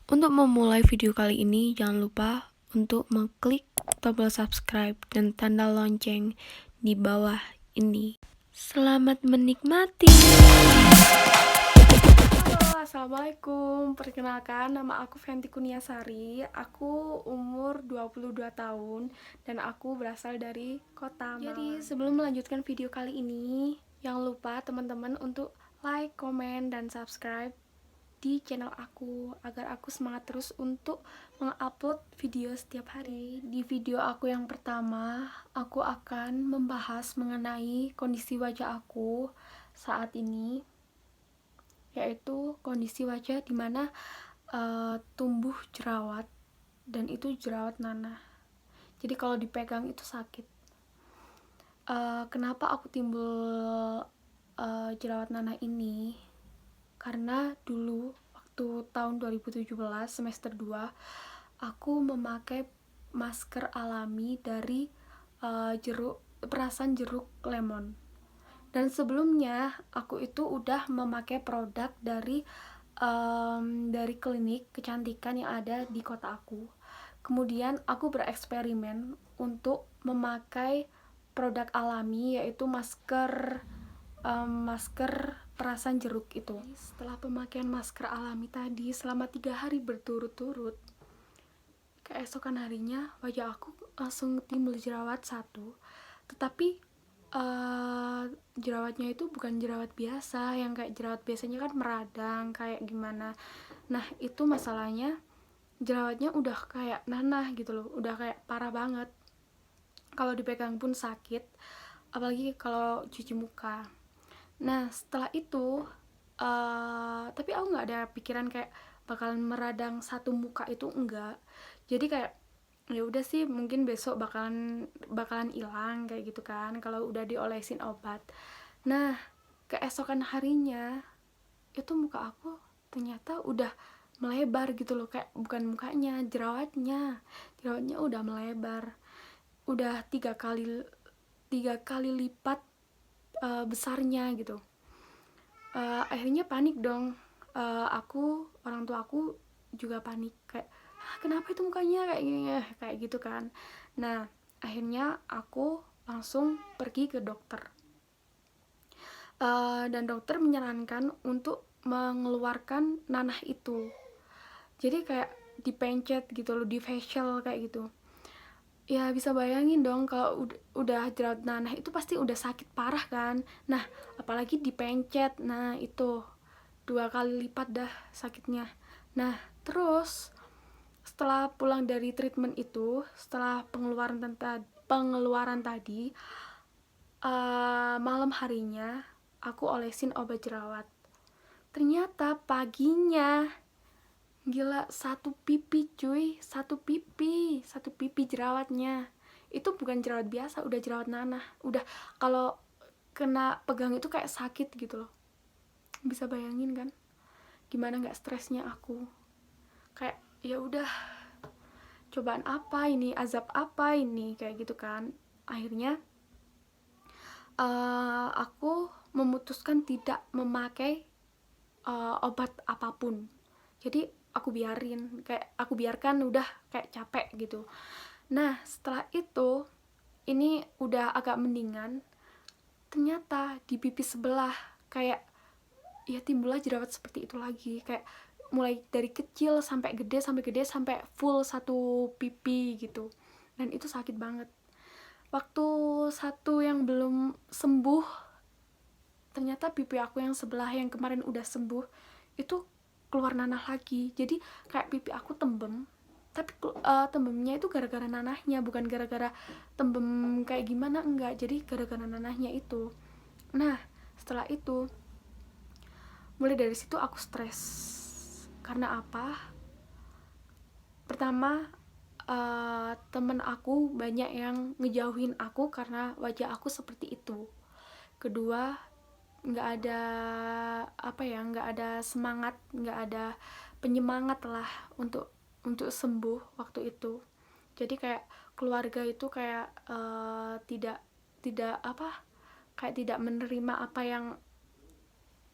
Untuk memulai video kali ini, jangan lupa untuk mengklik tombol subscribe dan tanda lonceng di bawah ini. Selamat menikmati. Halo, assalamualaikum. Perkenalkan, nama aku Fenty Kuniasari. Aku umur 22 tahun dan aku berasal dari kota Malang. Jadi sebelum melanjutkan video kali ini, jangan lupa teman-teman untuk like, komen, dan subscribe di channel aku agar aku semangat terus untuk mengupload video setiap hari. Di video aku yang pertama, aku akan membahas mengenai kondisi wajah aku saat ini, yaitu kondisi wajah dimana tumbuh jerawat, dan itu jerawat nanah. Jadi kalau dipegang itu sakit. Kenapa aku timbul jerawat nanah ini? Karena dulu waktu tahun 2017 semester 2 aku memakai masker alami dari perasan jeruk lemon. Dan sebelumnya aku itu udah memakai produk dari klinik kecantikan yang ada di kota aku. Kemudian aku bereksperimen untuk memakai produk alami, yaitu masker perasan jeruk itu. Setelah pemakaian masker alami tadi selama 3 hari berturut-turut, keesokan harinya wajah aku langsung timbul jerawat satu. Tetapi jerawatnya itu bukan jerawat biasa, yang kayak jerawat biasanya kan meradang kayak gimana. Nah itu masalahnya, jerawatnya udah kayak nanah gitu loh, udah kayak parah banget. Kalau dipegang pun sakit, apalagi kalau cuci muka. Nah setelah itu tapi aku nggak ada pikiran kayak bakalan meradang satu muka itu, enggak. Jadi kayak ya udah sih, mungkin besok bakalan hilang kayak gitu kan kalau udah diolesin obat. Nah keesokan harinya itu muka aku ternyata udah melebar gitu loh, kayak bukan mukanya, jerawatnya udah melebar, udah tiga kali lipat besarnya gitu. Akhirnya panik dong. Orang tua aku juga panik, kayak kenapa itu mukanya kayak gini, kayak gitu kan. Nah akhirnya aku langsung pergi ke dokter. Dan dokter menyarankan untuk mengeluarkan nanah itu. Jadi kayak dipencet gitu loh, di facial kayak gitu. Ya bisa bayangin dong, kalau udah jerawat nanah itu pasti udah sakit parah kan. Nah apalagi dipencet, nah itu 2 kali lipat dah sakitnya. Nah terus setelah pulang dari treatment itu, setelah pengeluaran tadi, malam harinya aku olesin obat jerawat. Ternyata paginya, gila, satu pipi cuy, satu pipi jerawatnya. Itu bukan jerawat biasa, udah jerawat nanah. Udah kalau kena pegang itu kayak sakit gitu loh. Bisa bayangin kan gimana nggak stresnya aku. Kayak ya udah, cobaan apa ini, azab apa ini, kayak gitu kan. Akhirnya aku memutuskan tidak memakai obat apapun. Jadi aku biarkan udah kayak capek gitu. Nah setelah itu, ini udah agak mendingan. Ternyata di pipi sebelah kayak ya timbullah jerawat seperti itu lagi, kayak mulai dari kecil sampai gede sampai full satu pipi gitu. Dan itu sakit banget. Waktu satu yang belum sembuh, ternyata pipi aku yang sebelah yang kemarin udah sembuh itu keluar nanah lagi. Jadi kayak pipi aku tembem, tapi tembemnya itu gara-gara nanahnya, bukan gara-gara tembem kayak gimana, enggak. Jadi gara-gara nanahnya itu. Nah setelah itu, mulai dari situ aku stres. Karena apa? Pertama, temen aku banyak yang ngejauhin aku karena wajah aku seperti itu. Kedua, nggak ada semangat, nggak ada penyemangat lah untuk sembuh waktu itu. Jadi kayak keluarga itu kayak tidak kayak tidak menerima apa yang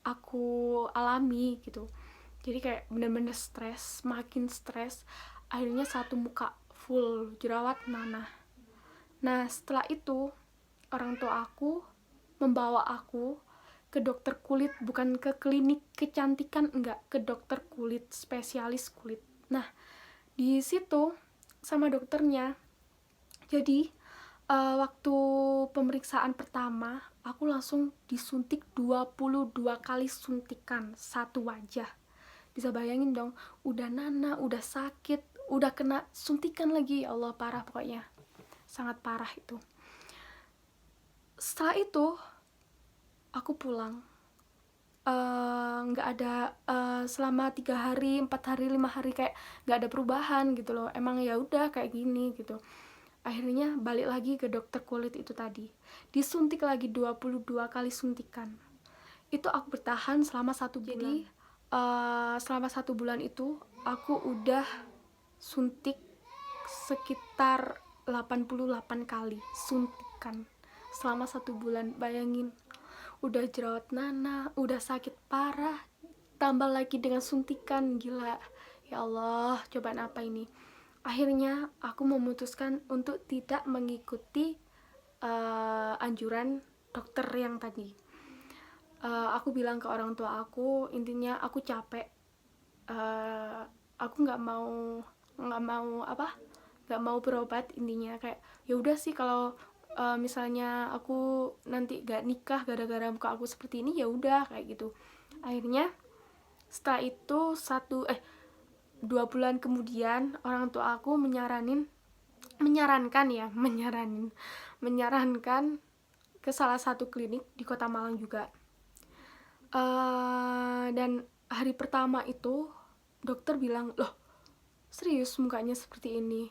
aku alami gitu. Jadi kayak bener-bener stres, makin stres, akhirnya satu muka full jerawat nanah. Nah setelah itu orang tua aku membawa aku ke dokter kulit, bukan ke klinik kecantikan, enggak, ke dokter kulit, spesialis kulit. Nah di situ sama dokternya, jadi waktu pemeriksaan pertama aku langsung disuntik 22 kali suntikan satu wajah. Bisa bayangin dong, udah nanah, udah sakit, udah kena suntikan lagi, ya Allah parah pokoknya, sangat parah itu. Setelah itu aku pulang, nggak ada selama 3 hari, 4 hari, 5 hari kayak nggak ada perubahan gitu loh, emang ya udah kayak gini gitu. Akhirnya balik lagi ke dokter kulit itu tadi, disuntik lagi 22 kali suntikan. Itu aku bertahan selama 1 bulan. Jadi selama 1 bulan itu aku udah suntik sekitar 88 kali suntikan selama 1 bulan. Bayangin, udah jerawat nanah, udah sakit parah, tambah lagi dengan suntikan, gila. Ya Allah, cobaan apa ini? Akhirnya aku memutuskan untuk tidak mengikuti anjuran dokter yang tadi. Aku bilang ke orang tua aku, intinya aku capek, aku nggak mau berobat, intinya kayak ya udah sih, kalau misalnya aku nanti gak nikah gara-gara muka aku seperti ini, ya udah kayak gitu. Akhirnya setelah itu 2 bulan kemudian orang tua aku menyarankan ke salah satu klinik di Kota Malang juga. Dan hari pertama itu dokter bilang, loh serius mukanya seperti ini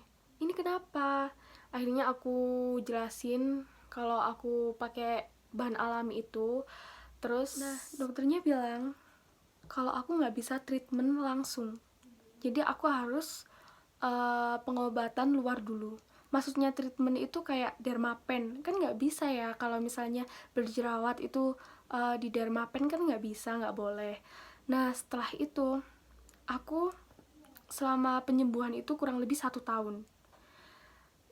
kenapa? Akhirnya aku jelasin kalau aku pakai bahan alami itu. Terus dokternya bilang kalau aku nggak bisa treatment langsung, jadi aku harus pengobatan luar dulu. Maksudnya treatment itu kayak dermapen, kan nggak bisa ya kalau misalnya berjerawat itu di dermapen, kan nggak bisa, nggak boleh. Nah setelah itu aku selama penyembuhan itu kurang lebih 1 tahun,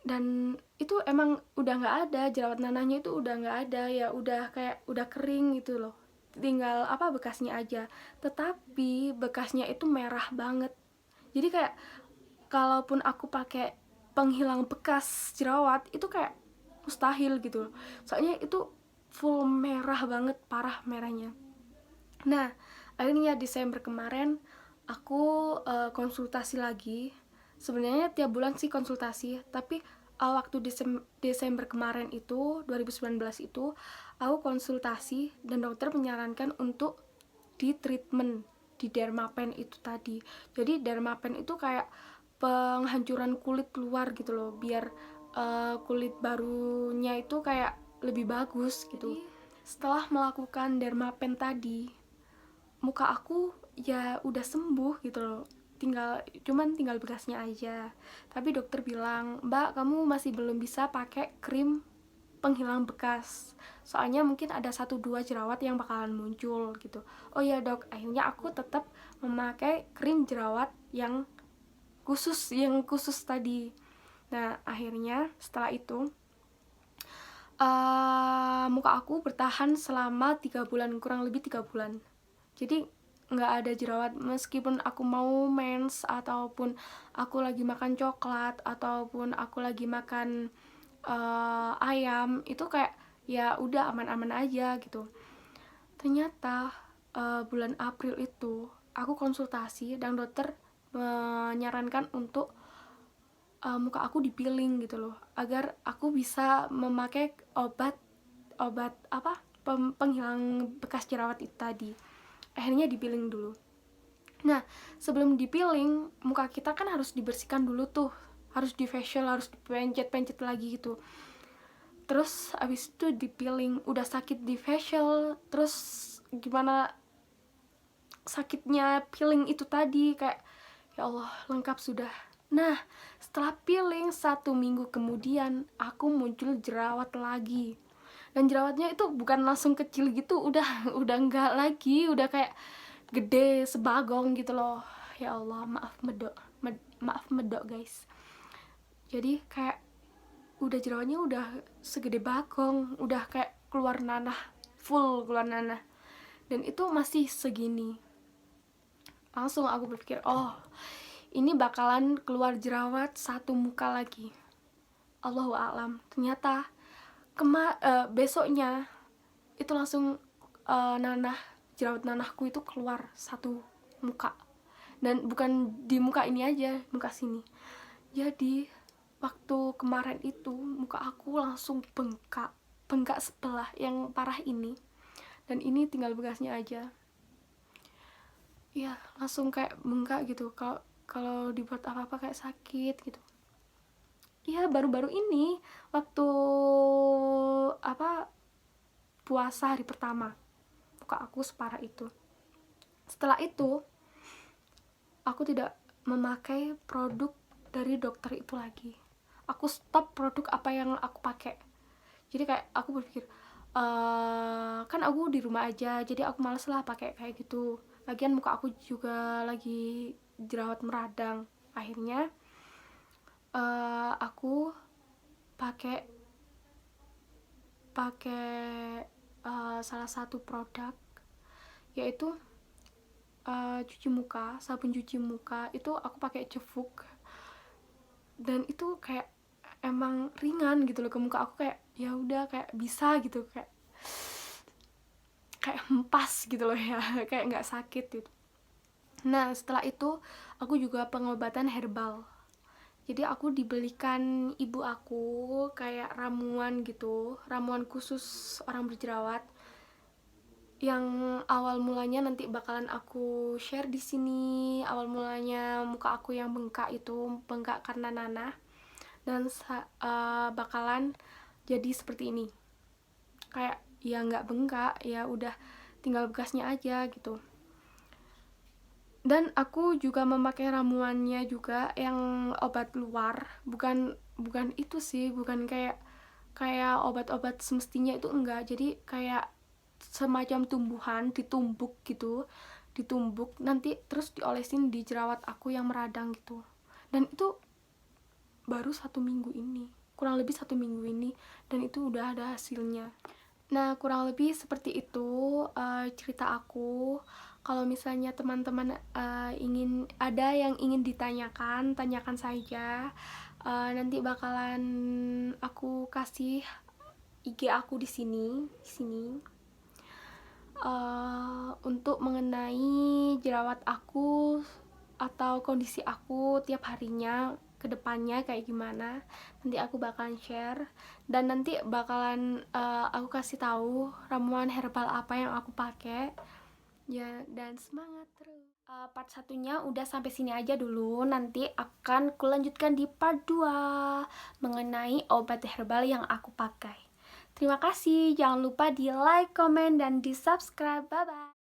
dan itu emang udah nggak ada jerawat nanahnya, itu udah nggak ada, ya udah kayak udah kering gitu loh, tinggal bekasnya aja. Tetapi bekasnya itu merah banget, jadi kayak kalaupun aku pakai penghilang bekas jerawat itu kayak mustahil gitu, soalnya itu full merah banget, parah merahnya. Nah akhirnya Desember kemarin aku konsultasi lagi. Sebenarnya tiap bulan sih konsultasi, tapi waktu Desember kemarin itu 2019 itu aku konsultasi dan dokter menyarankan untuk di treatment di dermapen itu tadi. Jadi dermapen itu kayak penghancuran kulit luar gitu loh, biar kulit barunya itu kayak lebih bagus gitu. Jadi, setelah melakukan dermapen tadi, muka aku ya udah sembuh gitu loh, tinggal bekasnya aja. Tapi dokter bilang, Mbak kamu masih belum bisa pakai krim penghilang bekas, soalnya mungkin ada 1-2 jerawat yang bakalan muncul gitu. Oh ya dok, akhirnya aku tetap memakai krim jerawat yang khusus tadi. Nah akhirnya setelah itu muka aku bertahan selama 3 bulan, kurang lebih 3 bulan. Jadi nggak ada jerawat, meskipun aku mau mens, ataupun aku lagi makan coklat, ataupun aku lagi makan ayam, itu kayak ya udah aman-aman aja gitu. Ternyata bulan April itu aku konsultasi dan dokter menyarankan untuk muka aku dipeeling gitu loh, agar aku bisa memakai obat penghilang bekas jerawat itu tadi. Akhirnya dipeeling dulu. Nah sebelum dipeeling, muka kita kan harus dibersihkan dulu tuh, harus di facial, harus dipencet lagi gitu. Terus abis itu dipeeling, udah sakit di facial, terus gimana sakitnya peeling itu tadi, kayak ya Allah lengkap sudah. Nah setelah peeling 1 minggu kemudian aku muncul jerawat lagi, dan jerawatnya itu bukan langsung kecil gitu, udah enggak lagi, udah kayak gede sebagong gitu loh. Ya Allah, maaf medok guys. Jadi kayak udah jerawatnya udah segede bagong, udah kayak keluar nanah, full keluar nanah, dan itu masih segini. Langsung aku berpikir, oh ini bakalan keluar jerawat satu muka lagi. Allahu a'lam. Ternyata besoknya itu langsung jerawat nanahku itu keluar satu muka, dan bukan di muka ini aja, muka sini. Jadi waktu kemarin itu muka aku langsung bengkak sebelah yang parah ini, dan ini tinggal bekasnya aja. Ya langsung kayak bengkak gitu, kalau dibuat apa-apa kayak sakit gitu. Ya baru-baru ini waktu puasa hari pertama muka aku separah itu. Setelah itu aku tidak memakai produk dari dokter itu lagi. Aku stop produk apa yang aku pakai. Jadi kayak aku berpikir, kan aku di rumah aja, jadi aku males lah pakai kayak gitu. Lagian muka aku juga lagi jerawat meradang. Akhirnya aku pakai salah satu produk, yaitu sabun cuci muka. Itu aku pakai Cevuk, dan itu kayak emang ringan gitu loh ke muka aku, kayak ya udah kayak bisa gitu, kayak hempas gitu loh ya. Kayak nggak sakit gitu. Nah setelah itu aku juga pengobatan herbal. Jadi aku dibelikan ibu aku kayak ramuan gitu, ramuan khusus orang berjerawat, yang awal mulanya nanti bakalan aku share di sini. Awal mulanya muka aku yang bengkak itu bengkak karena nanah, dan bakalan jadi seperti ini. Kayak ya nggak bengkak, ya udah tinggal bekasnya aja gitu. Dan aku juga memakai ramuannya juga yang obat luar, bukan itu sih, bukan kayak obat-obat semestinya, itu enggak. Jadi kayak semacam tumbuhan ditumbuk gitu, nanti terus diolesin di jerawat aku yang meradang gitu. Dan itu baru 1 minggu ini, kurang lebih 1 minggu ini, dan itu udah ada hasilnya. Nah kurang lebih seperti itu cerita aku. Kalau misalnya teman-teman ada yang ingin ditanyakan, tanyakan saja. Nanti bakalan aku kasih IG aku di sini. Untuk mengenai jerawat aku atau kondisi aku tiap harinya ke depannya kayak gimana, nanti aku bakalan share, dan nanti bakalan aku kasih tahu ramuan herbal apa yang aku pakai ya. Dan semangat terus. Part satunya udah sampai sini aja dulu, nanti akan kulanjutkan di part 2 mengenai obat herbal yang aku pakai. Terima kasih, jangan lupa di like, komen, dan di subscribe. Bye bye.